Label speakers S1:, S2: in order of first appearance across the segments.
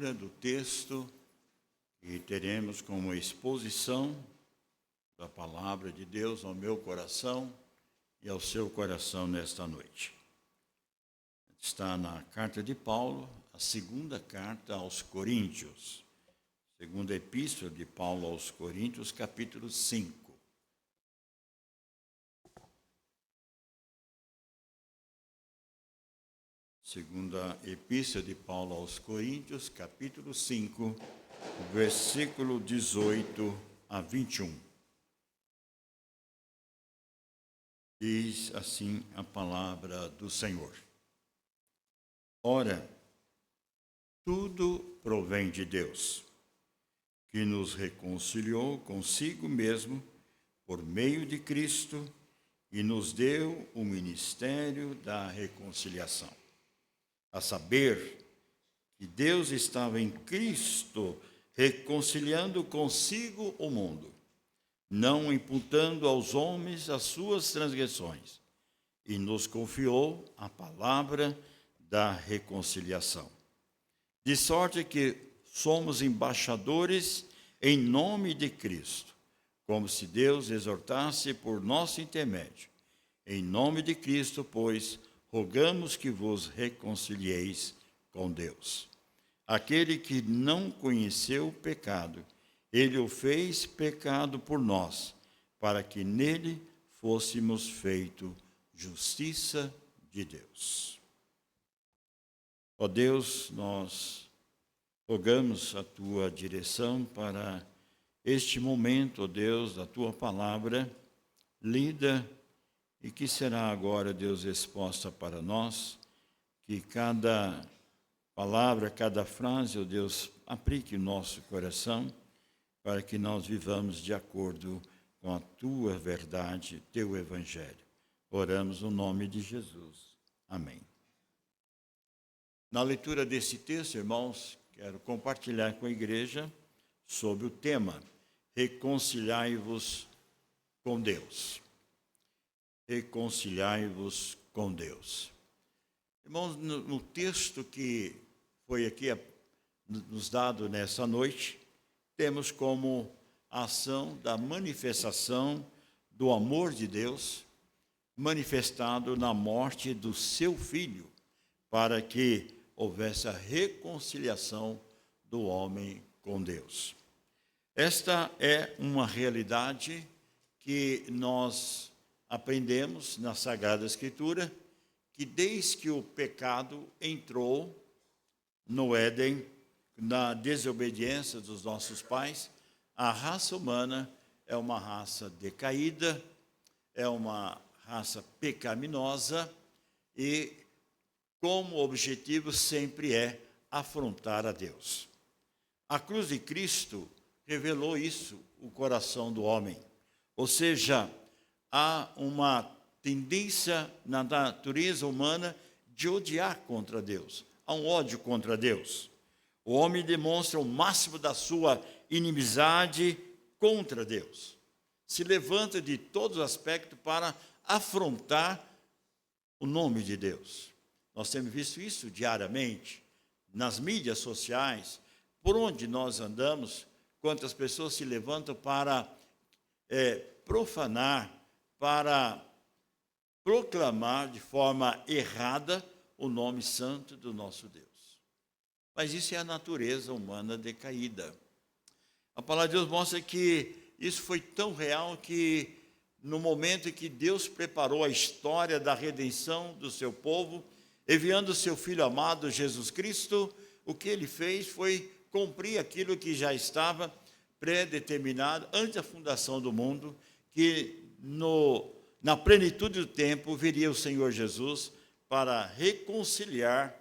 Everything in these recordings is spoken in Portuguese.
S1: leitura do texto e teremos como exposição da palavra de Deus ao meu coração e ao seu coração nesta noite. Está na carta de Paulo, a segunda carta aos Coríntios, segunda epístola de Paulo aos Coríntios, capítulo 5. Segunda epístola de Paulo aos Coríntios, capítulo 5, versículo 18 a 21. Diz assim a palavra do Senhor. Ora, tudo provém de Deus, que nos reconciliou consigo mesmo por meio de Cristo e nos deu o ministério da reconciliação. A saber, que Deus estava em Cristo reconciliando consigo o mundo, não imputando aos homens as suas transgressões, e nos confiou a palavra da reconciliação. De sorte que somos embaixadores em nome de Cristo, como se Deus exortasse por nosso intermédio. Em nome de Cristo, pois, rogamos que vos reconcilieis com Deus. Aquele que não conheceu o pecado, ele o fez pecado por nós, para que nele fôssemos feito justiça de Deus. Ó Deus, nós rogamos a tua direção para este momento, ó Deus, da tua palavra lida e que será agora, Deus, exposta para nós, que cada palavra, cada frase, ó Deus, aplique o nosso coração, para que nós vivamos de acordo com a tua verdade, teu evangelho. Oramos no nome de Jesus. Amém. Na leitura desse texto, irmãos, quero compartilhar com a igreja sobre o tema reconciliai-vos com Deus. Reconciliai-vos com Deus. Irmãos, no texto que foi aqui nos dado nessa noite, temos como ação da manifestação do amor de Deus, manifestado na morte do seu Filho, para que houvesse a reconciliação do homem com Deus. Esta é uma realidade que nós aprendemos na Sagrada Escritura, que desde que o pecado entrou no Éden, na desobediência dos nossos pais, a raça humana é uma raça decaída, é uma raça pecaminosa e como objetivo sempre é afrontar a Deus. A cruz de Cristo revelou isso, o coração do homem. Ou seja, há uma tendência na natureza humana de odiar contra Deus. Há um ódio contra Deus. O homem demonstra o máximo da sua inimizade contra Deus. Se levanta de todos os aspectos para afrontar o nome de Deus. Nós temos visto isso diariamente, nas mídias sociais, por onde nós andamos, quantas pessoas se levantam para profanar, para proclamar de forma errada o nome santo do nosso Deus. Mas isso é a natureza humana decaída. A palavra de Deus mostra que isso foi tão real que no momento em que Deus preparou a história da redenção do seu povo, enviando o seu Filho amado, Jesus Cristo, o que ele fez foi cumprir aquilo que já estava predeterminado antes da fundação do mundo, que na plenitude do tempo viria o Senhor Jesus para reconciliar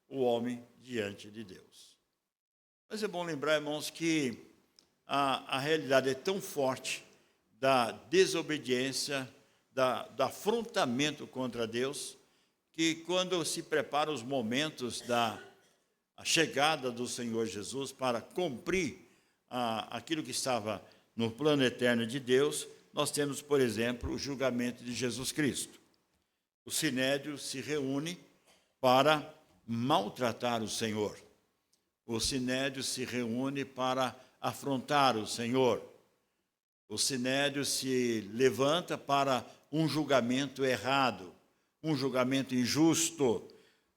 S1: o homem diante de Deus. Mas é bom lembrar, irmãos, que a realidade é tão forte da desobediência, do afrontamento contra Deus, que quando se prepara os momentos da chegada do Senhor Jesus para cumprir aquilo que estava no plano eterno de Deus, nós temos, por exemplo, o julgamento de Jesus Cristo. O Sinédrio se reúne para maltratar o Senhor. o Sinédrio se reúne para afrontar o Senhor. O Sinédrio se levanta para um julgamento errado, um julgamento injusto.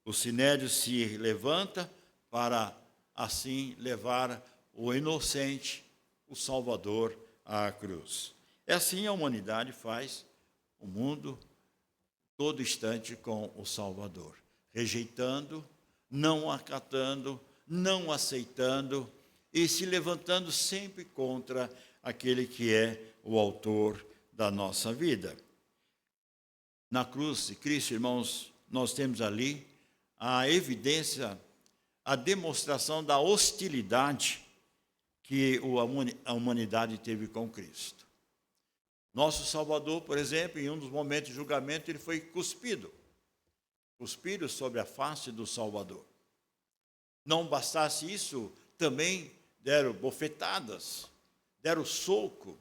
S1: O Sinédrio se levanta para, assim, levar o inocente, o Salvador, à cruz. É assim a humanidade faz o mundo todo instante com o Salvador, rejeitando, não acatando, não aceitando e se levantando sempre contra aquele que é o autor da nossa vida. Na cruz de Cristo, irmãos, nós temos ali a evidência, a demonstração da hostilidade que a humanidade teve com Cristo. Nosso Salvador, por exemplo, em um dos momentos de julgamento, ele foi cuspido sobre a face do Salvador. Não bastasse isso, também deram bofetadas, deram soco,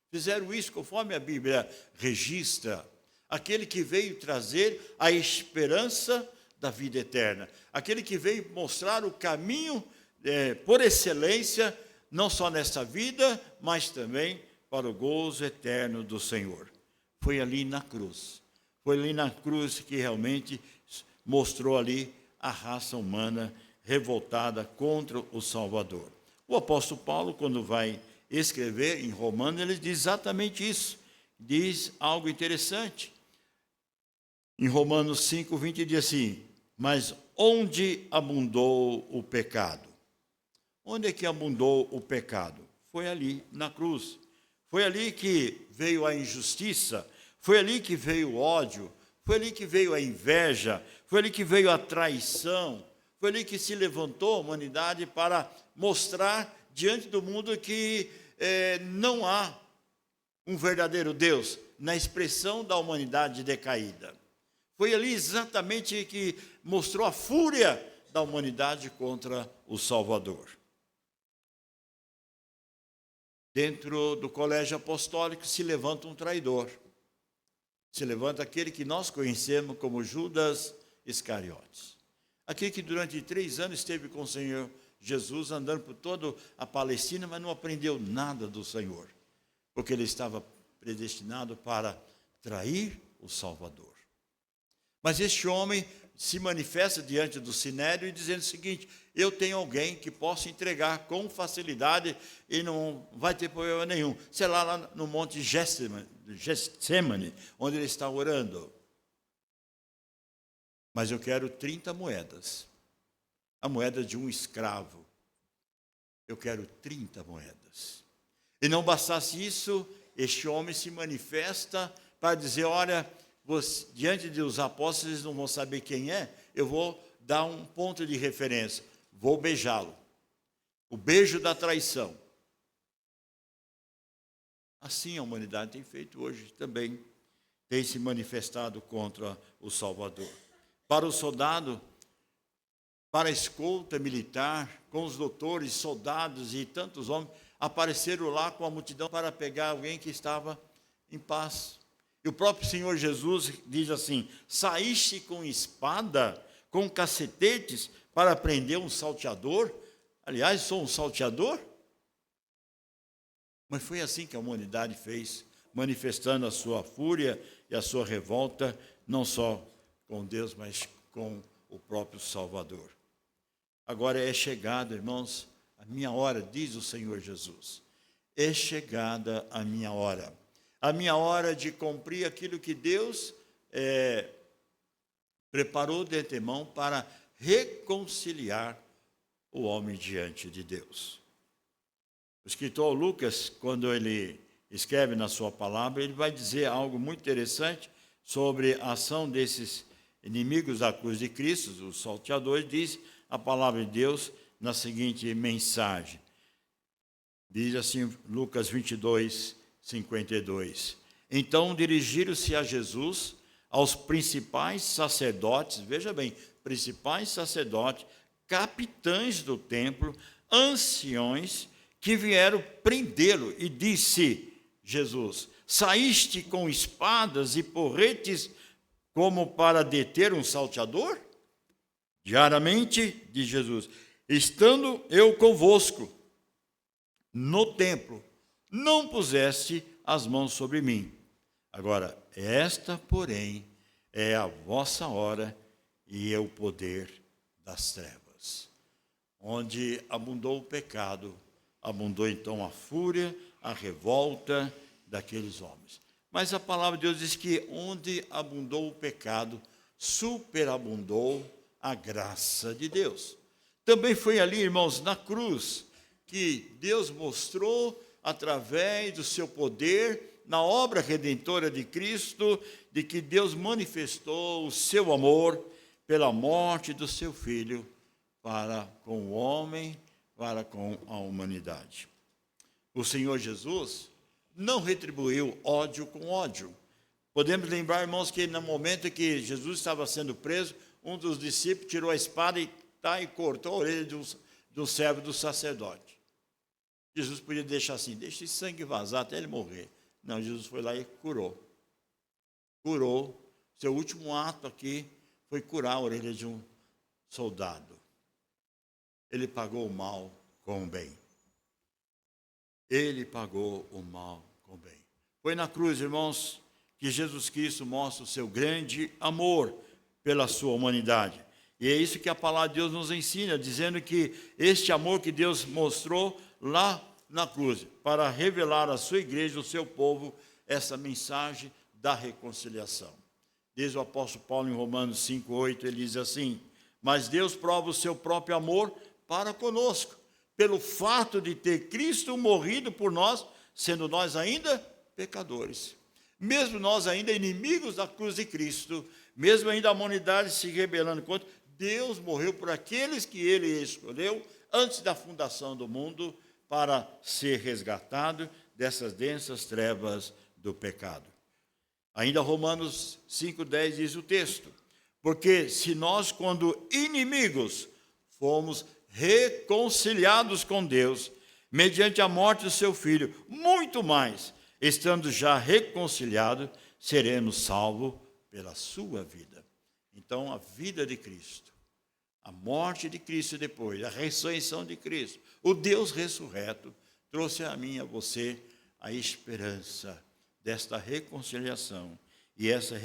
S1: fizeram isso conforme a Bíblia registra. Aquele que veio trazer a esperança da vida eterna, aquele que veio mostrar o caminho por excelência, não só nesta vida, mas também para o gozo eterno do Senhor. Foi ali na cruz que realmente mostrou ali a raça humana revoltada contra o Salvador. O apóstolo Paulo, quando vai escrever em Romanos, ele diz exatamente isso. Diz algo interessante. Em Romanos 5:20 diz assim: mas onde abundou o pecado? Onde é que abundou o pecado? Foi ali, na cruz. Foi ali que veio a injustiça, foi ali que veio o ódio, foi ali que veio a inveja, foi ali que veio a traição, foi ali que se levantou a humanidade para mostrar diante do mundo que não há um verdadeiro Deus, na expressão da humanidade decaída. Foi ali exatamente que mostrou a fúria da humanidade contra o Salvador. Dentro do colégio apostólico se levanta um traidor. Se levanta aquele que nós conhecemos como Judas Iscariotes. Aquele que durante 3 anos esteve com o Senhor Jesus, andando por toda a Palestina, mas não aprendeu nada do Senhor, porque ele estava predestinado para trair o Salvador. Mas este homem se manifesta diante do Sinédrio dizendo o seguinte: eu tenho alguém que posso entregar com facilidade e não vai ter problema nenhum. Sei lá no monte Getsemane, onde ele está orando. Mas eu quero 30 moedas. A moeda de um escravo. Eu quero 30 moedas. E não bastasse isso, este homem se manifesta para dizer: olha, diante dos apóstolos, eles não vão saber quem é, eu vou dar um ponto de referência. Vou beijá-lo. O beijo da traição. Assim a humanidade tem feito hoje também. Tem se manifestado contra o Salvador. Para o soldado, para a escolta militar, com os doutores, soldados e tantos homens, apareceram lá com a multidão para pegar alguém que estava em paz. E o próprio Senhor Jesus diz assim: saíste com espada, com cacetetes, para prender um salteador? Aliás, sou um salteador? Mas foi assim que a humanidade fez, manifestando a sua fúria e a sua revolta, não só com Deus, mas com o próprio Salvador. Agora é chegada, irmãos, a minha hora, diz o Senhor Jesus. É chegada a minha hora. A minha hora de cumprir aquilo que Deus preparou de antemão para reconciliar o homem diante de Deus. O escritor Lucas, quando ele escreve na sua palavra, ele vai dizer algo muito interessante sobre a ação desses inimigos da cruz de Cristo, os salteadores. Diz a palavra de Deus na seguinte mensagem. Diz assim, Lucas 22:52. Então dirigiram-se a Jesus, aos principais sacerdotes, veja bem, principais sacerdotes, capitães do templo, anciões, que vieram prendê-lo, e disse Jesus: saíste com espadas e porretes como para deter um salteador? Diariamente, diz Jesus, estando eu convosco no templo, não puseste as mãos sobre mim. Agora, esta, porém, é a vossa hora e é o poder das trevas. Onde abundou o pecado, abundou então a fúria, a revolta daqueles homens. Mas a palavra de Deus diz que onde abundou o pecado, superabundou a graça de Deus. Também foi ali, irmãos, na cruz, que Deus mostrou, através do seu poder, na obra redentora de Cristo, de que Deus manifestou o seu amor pela morte do seu Filho para com o homem, para com a humanidade. O Senhor Jesus não retribuiu ódio com ódio. Podemos lembrar, irmãos, que no momento em que Jesus estava sendo preso, um dos discípulos tirou a espada e cortou a orelha de um servo do sacerdote. Jesus podia deixar assim, deixa esse sangue vazar até ele morrer. Não, Jesus foi lá e curou. Curou. Seu último ato aqui foi curar a orelha de um soldado. Ele pagou o mal com o bem. Ele pagou o mal com o bem. Foi na cruz, irmãos, que Jesus Cristo mostra o seu grande amor pela sua humanidade. E é isso que a palavra de Deus nos ensina, dizendo que este amor que Deus mostrou lá na cruz, para revelar à sua igreja, ao seu povo, essa mensagem da reconciliação. Diz o apóstolo Paulo em Romanos 5:8, ele diz assim: mas Deus prova o seu próprio amor para conosco, pelo fato de ter Cristo morrido por nós, sendo nós ainda pecadores. Mesmo nós ainda inimigos da cruz de Cristo, mesmo ainda a humanidade se rebelando contra, Deus morreu por aqueles que ele escolheu antes da fundação do mundo para ser resgatado dessas densas trevas do pecado. Ainda Romanos 5:10 diz o texto: porque se nós, quando inimigos, fomos reconciliados com Deus, mediante a morte do seu Filho, muito mais, estando já reconciliados, seremos salvos pela sua vida. Então, a vida de Cristo, a morte de Cristo depois, a ressurreição de Cristo, o Deus ressurreto, trouxe a mim e a você a esperança desta reconciliação. E essa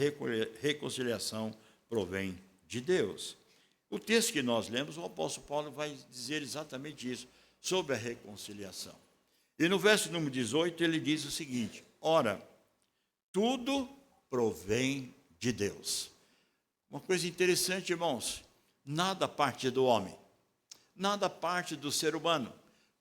S1: reconciliação provém de Deus. O texto que nós lemos, o apóstolo Paulo vai dizer exatamente isso, sobre a reconciliação. E no verso número 18, ele diz o seguinte: ora, tudo provém de Deus. Uma coisa interessante, irmãos, nada parte do homem, nada parte do ser humano,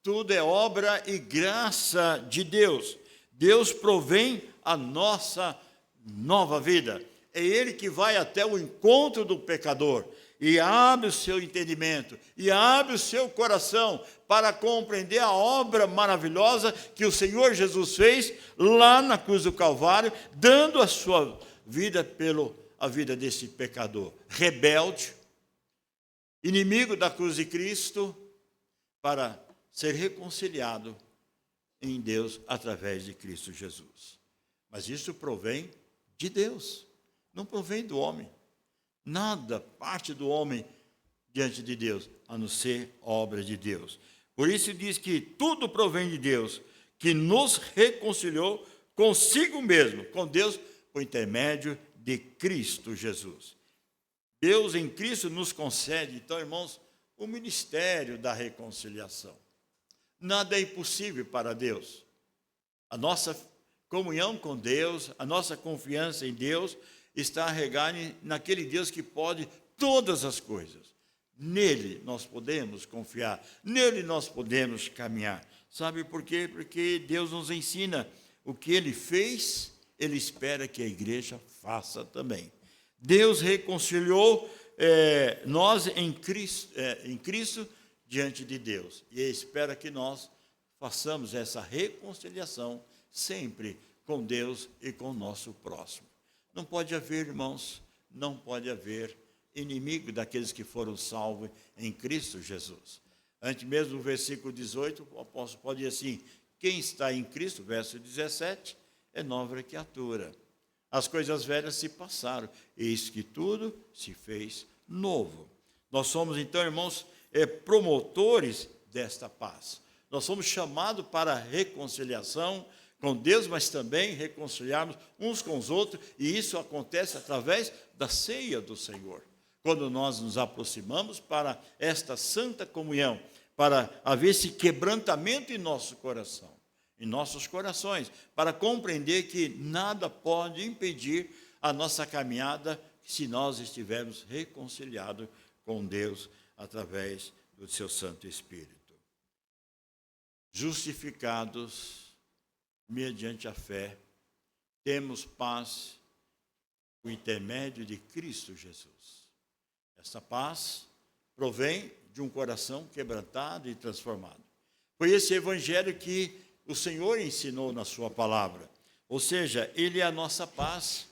S1: tudo é obra e graça de Deus. Deus provém a nossa nova vida. É Ele que vai até o encontro do pecador e abre o seu entendimento, e abre o seu coração para compreender a obra maravilhosa que o Senhor Jesus fez lá na cruz do Calvário, dando a sua vida a vida desse pecador rebelde, inimigo da cruz de Cristo, para ser reconciliado em Deus através de Cristo Jesus. Mas isso provém de Deus, não provém do homem. Nada parte do homem diante de Deus, a não ser obra de Deus. Por isso diz que tudo provém de Deus, que nos reconciliou consigo mesmo, com Deus, por intermédio de Cristo Jesus. Deus em Cristo nos concede, então, irmãos, o ministério da reconciliação. Nada é impossível para Deus. A nossa comunhão com Deus, a nossa confiança em Deus está a regar naquele Deus que pode todas as coisas. Nele nós podemos confiar, nele nós podemos caminhar. Sabe por quê? Porque Deus nos ensina o que Ele fez, Ele espera que a igreja faça também. Deus reconciliou nós em Cristo diante de Deus. E Ele espera que nós façamos essa reconciliação sempre com Deus e com o nosso próximo. Não pode haver, irmãos, não pode haver inimigo daqueles que foram salvos em Cristo Jesus. Antes mesmo do versículo 18, o apóstolo pode dizer assim: quem está em Cristo, verso 17, é nova criatura. As coisas velhas se passaram, eis que tudo se fez novo. Nós somos, então, irmãos, promotores desta paz. Nós somos chamados para a reconciliação com Deus, mas também reconciliarmos uns com os outros, e isso acontece através da ceia do Senhor. Quando nós nos aproximamos para esta santa comunhão, para haver esse quebrantamento em nosso coração, em nossos corações, para compreender que nada pode impedir a nossa caminhada se nós estivermos reconciliados com Deus através do seu Santo Espírito. Justificados mediante a fé, temos paz por intermédio de Cristo Jesus. Essa paz provém de um coração quebrantado e transformado. Foi esse evangelho que o Senhor ensinou na sua palavra. Ou seja, ele é a nossa paz.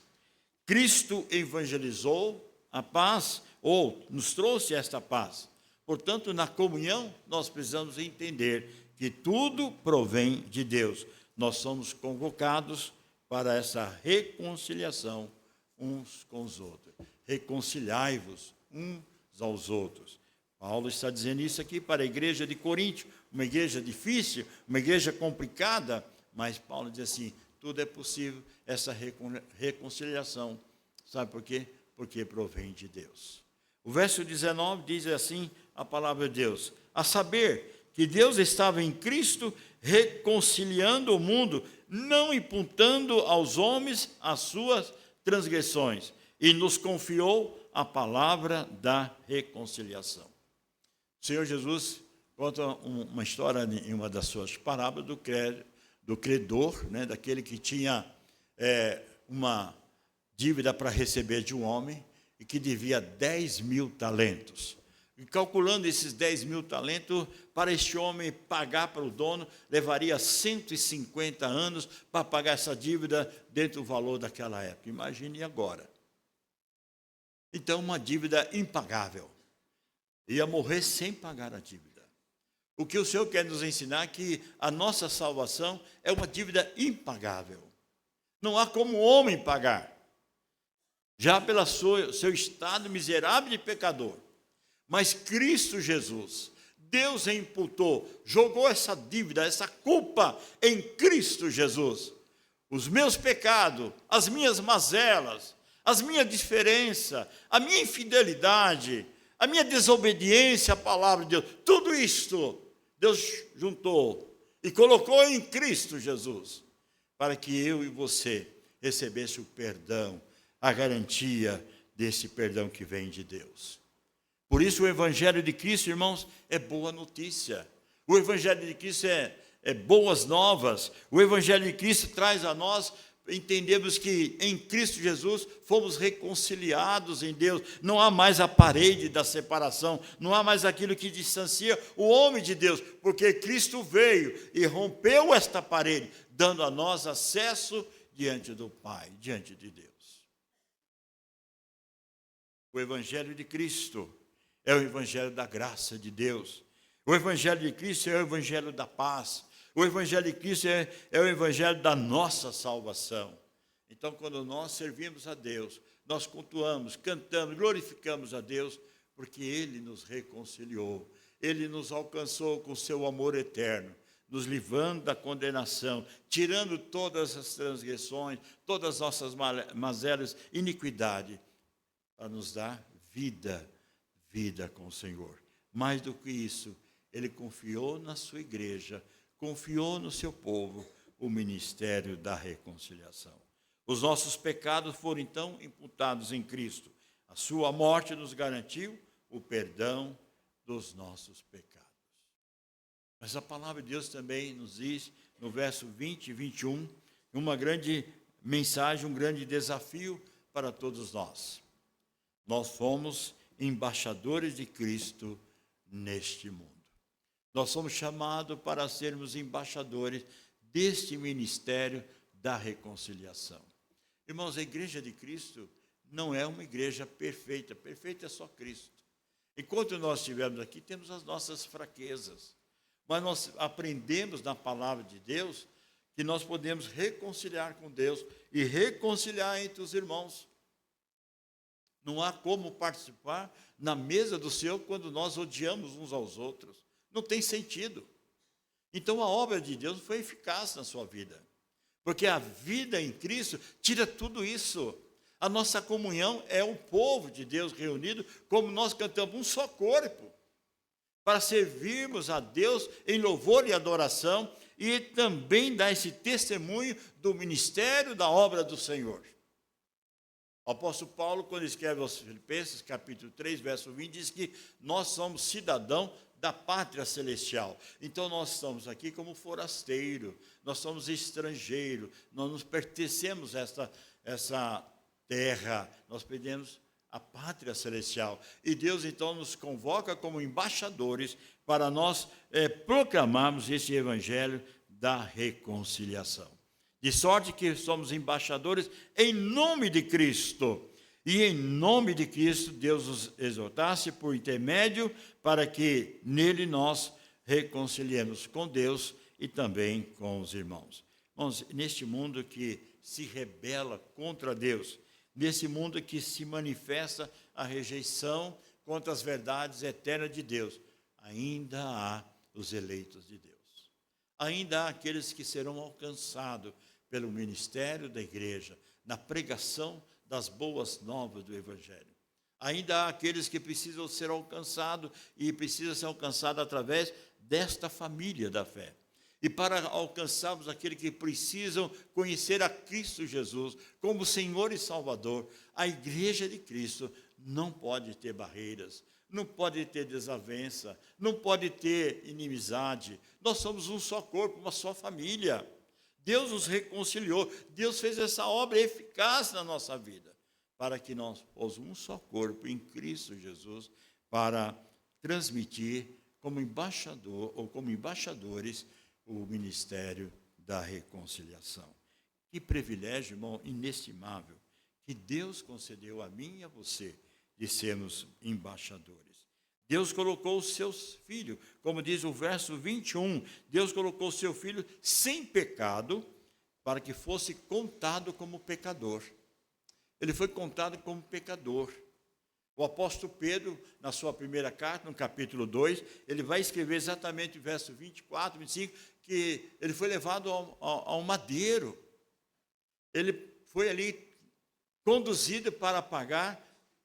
S1: Cristo evangelizou a paz, ou nos trouxe esta paz. Portanto, na comunhão, nós precisamos entender que tudo provém de Deus. Nós somos convocados para essa reconciliação uns com os outros. Reconciliai-vos uns aos outros. Paulo está dizendo isso aqui para a igreja de Corinto, uma igreja difícil, uma igreja complicada, mas Paulo diz assim, tudo é possível, essa reconciliação. Sabe por quê? Porque provém de Deus. O verso 19 diz assim a palavra de Deus, a saber que Deus estava em Cristo reconciliando o mundo, não imputando aos homens as suas transgressões, e nos confiou a palavra da reconciliação. O Senhor Jesus conta uma história em uma das suas parábolas do credor, né, daquele que tinha uma dívida para receber de um homem e que devia 10.000 talentos. E calculando esses 10.000 talentos, para este homem pagar para o dono, levaria 150 anos para pagar essa dívida dentro do valor daquela época. Imagine agora. Então, uma dívida impagável. Ia morrer sem pagar a dívida. O que o Senhor quer nos ensinar é que a nossa salvação é uma dívida impagável. Não há como o homem pagar. Já pelo seu estado miserável de pecador. Mas Cristo Jesus, Deus imputou, jogou essa dívida, essa culpa em Cristo Jesus. Os meus pecados, as minhas mazelas, as minhas diferenças, a minha infidelidade, a minha desobediência à palavra de Deus, tudo isto Deus juntou e colocou em Cristo Jesus, para que eu e você recebesse o perdão, a garantia desse perdão que vem de Deus. Por isso o Evangelho de Cristo, irmãos, é boa notícia. O Evangelho de Cristo é boas novas. O Evangelho de Cristo traz a nós, entendemos que em Cristo Jesus fomos reconciliados em Deus. Não há mais a parede da separação, não há mais aquilo que distancia o homem de Deus, porque Cristo veio e rompeu esta parede, dando a nós acesso diante do Pai, diante de Deus. O Evangelho de Cristo é o Evangelho da graça de Deus. O Evangelho de Cristo é o Evangelho da paz. O Evangelho de Cristo é o Evangelho da nossa salvação. Então, quando nós servimos a Deus, nós cultuamos, cantamos, glorificamos a Deus, porque Ele nos reconciliou. Ele nos alcançou com seu amor eterno, nos livrando da condenação, tirando todas as transgressões, todas as nossas mazelas, iniquidade, para nos dar vida com o Senhor. Mais do que isso, Ele confiou na sua igreja, confiou no seu povo o ministério da reconciliação. Os nossos pecados foram então imputados em Cristo. A sua morte nos garantiu o perdão dos nossos pecados. Mas a palavra de Deus também nos diz, no verso 20 e 21, uma grande mensagem, um grande desafio para todos nós. Nós somos embaixadores de Cristo neste mundo. Nós somos chamados para sermos embaixadores deste ministério da reconciliação. Irmãos, a igreja de Cristo não é uma igreja perfeita. Perfeita é só Cristo. Enquanto nós estivermos aqui, temos as nossas fraquezas. Mas nós aprendemos na palavra de Deus que nós podemos reconciliar com Deus e reconciliar entre os irmãos. Não há como participar na mesa do Senhor quando nós odiamos uns aos outros. Não tem sentido. Então a obra de Deus foi eficaz na sua vida. Porque a vida em Cristo tira tudo isso. A nossa comunhão é o povo de Deus reunido, como nós cantamos, um só corpo, para servirmos a Deus em louvor e adoração e também dar esse testemunho do ministério da obra do Senhor. O apóstolo Paulo, quando escreve aos Filipenses, capítulo 3, verso 20, diz que nós somos cidadãos da pátria celestial. Então, nós estamos aqui como forasteiro, nós somos estrangeiros, nós nos pertencemos a essa terra, nós perdemos a pátria celestial. E Deus, então, nos convoca como embaixadores para nós proclamarmos esse evangelho da reconciliação. De sorte que somos embaixadores em nome de Cristo. E em nome de Cristo, Deus nos exortasse por intermédio para que nele nós reconciliemos com Deus e também com os irmãos. Irmãos, neste mundo que se rebela contra Deus, nesse mundo que se manifesta a rejeição contra as verdades eternas de Deus, ainda há os eleitos de Deus. Ainda há aqueles que serão alcançados pelo ministério da igreja, na pregação das boas novas do Evangelho. Ainda há aqueles que precisam ser alcançados e precisam ser alcançados através desta família da fé. E para alcançarmos aqueles que precisam conhecer a Cristo Jesus como Senhor e Salvador, a igreja de Cristo não pode ter barreiras, não pode ter desavença, não pode ter inimizade. Nós somos um só corpo, uma só família. Deus nos reconciliou, Deus fez essa obra eficaz na nossa vida, para que nós fossemos um só corpo em Cristo Jesus, para transmitir como embaixador ou como embaixadores o ministério da reconciliação. Que privilégio, irmão, inestimável, que Deus concedeu a mim e a você de sermos embaixadores. Deus colocou os seus filhos, como diz o verso 21, Deus colocou o seu filho sem pecado, para que fosse contado como pecador. Ele foi contado como pecador. O apóstolo Pedro, na sua primeira carta, no capítulo 2, ele vai escrever exatamente o verso 24, 25, que ele foi levado ao madeiro. Ele foi ali conduzido para pagar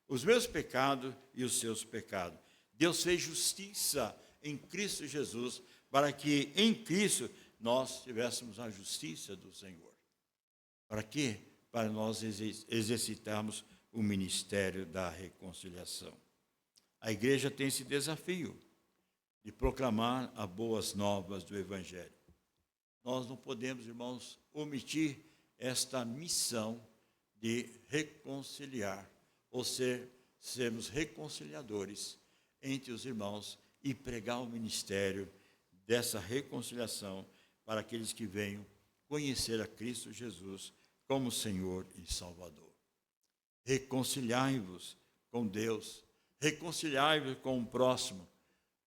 S1: os meus pecados e os seus pecados. Deus fez justiça em Cristo Jesus, para que em Cristo nós tivéssemos a justiça do Senhor. Para quê? Para nós exercitarmos o ministério da reconciliação. A igreja tem esse desafio de proclamar as boas novas do Evangelho. Nós não podemos, irmãos, omitir esta missão de reconciliar, ou sermos reconciliadores entre os irmãos e pregar o ministério dessa reconciliação para aqueles que venham conhecer a Cristo Jesus como Senhor e Salvador. Reconciliai-vos com Deus, reconciliai-vos com o próximo,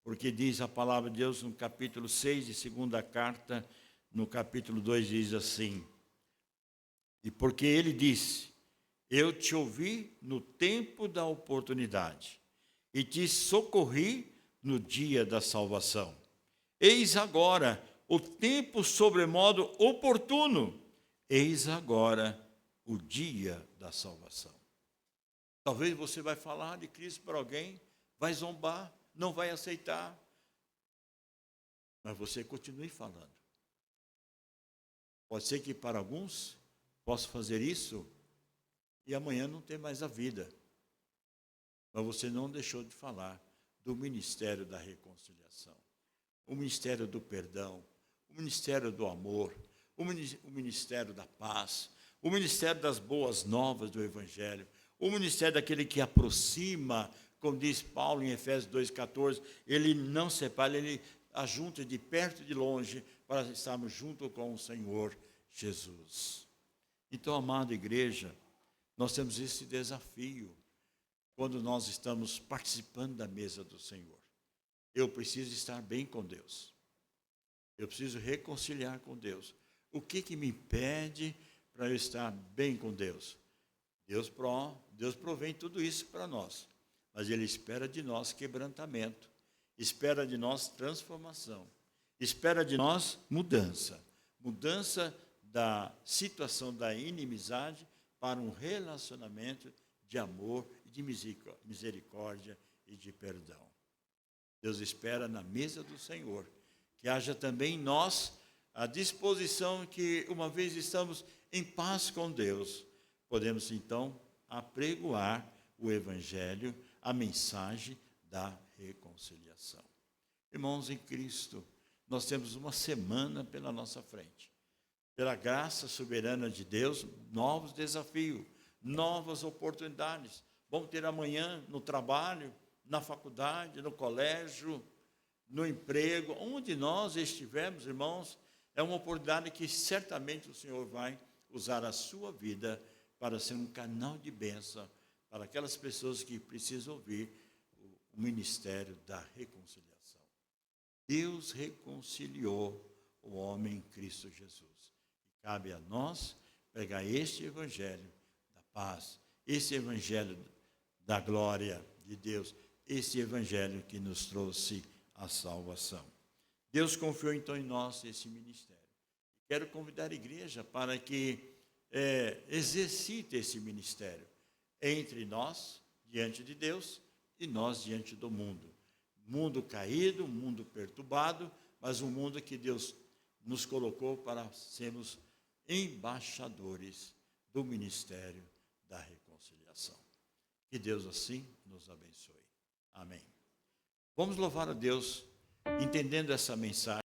S1: porque diz a palavra de Deus no capítulo 6 de segunda carta, no capítulo 2 diz assim, e porque ele disse, eu te ouvi no tempo da oportunidade, e te socorri no dia da salvação. Eis agora o tempo sobremodo oportuno, eis agora o dia da salvação. Talvez você vai falar de Cristo para alguém, vai zombar, não vai aceitar, mas você continue falando. Pode ser que para alguns possa fazer isso e amanhã não ter mais a vida. Mas você não deixou de falar do ministério da reconciliação, o ministério do perdão, o ministério do amor, o ministério da paz, o ministério das boas novas do Evangelho, o ministério daquele que aproxima, como diz Paulo em Efésios 2,14, ele não separa, ele ajunta de perto e de longe para estarmos junto com o Senhor Jesus. Então, amada igreja, nós temos esse desafio quando nós estamos participando da mesa do Senhor. Eu preciso estar bem com Deus. Eu preciso reconciliar com Deus. O que me impede para eu estar bem com Deus? Deus provém tudo isso para nós, mas Ele espera de nós quebrantamento, espera de nós transformação, espera de nós mudança da situação da inimizade para um relacionamento de amor, de misericórdia e de perdão. Deus espera na mesa do Senhor que haja também em nós a disposição que, uma vez estamos em paz com Deus, podemos então apregoar o Evangelho, a mensagem da reconciliação. Irmãos em Cristo, nós temos uma semana pela nossa frente. Pela graça soberana de Deus, novos desafios, novas oportunidades. Vamos ter amanhã no trabalho, na faculdade, no colégio, no emprego, onde nós estivermos, irmãos, é uma oportunidade que certamente o Senhor vai usar a sua vida para ser um canal de bênção para aquelas pessoas que precisam ouvir o ministério da reconciliação. Deus reconciliou o homem em Cristo Jesus. E cabe a nós pegar este evangelho da paz, esse evangelho da glória de Deus, esse evangelho que nos trouxe a salvação. Deus confiou então em nós esse ministério. Quero convidar a igreja para que exercite esse ministério entre nós, diante de Deus, e nós diante do mundo. Mundo caído, mundo perturbado, mas um mundo que Deus nos colocou para sermos embaixadores do ministério da reconciliação. Que Deus assim nos abençoe. Amém. Vamos louvar a Deus, entendendo essa mensagem.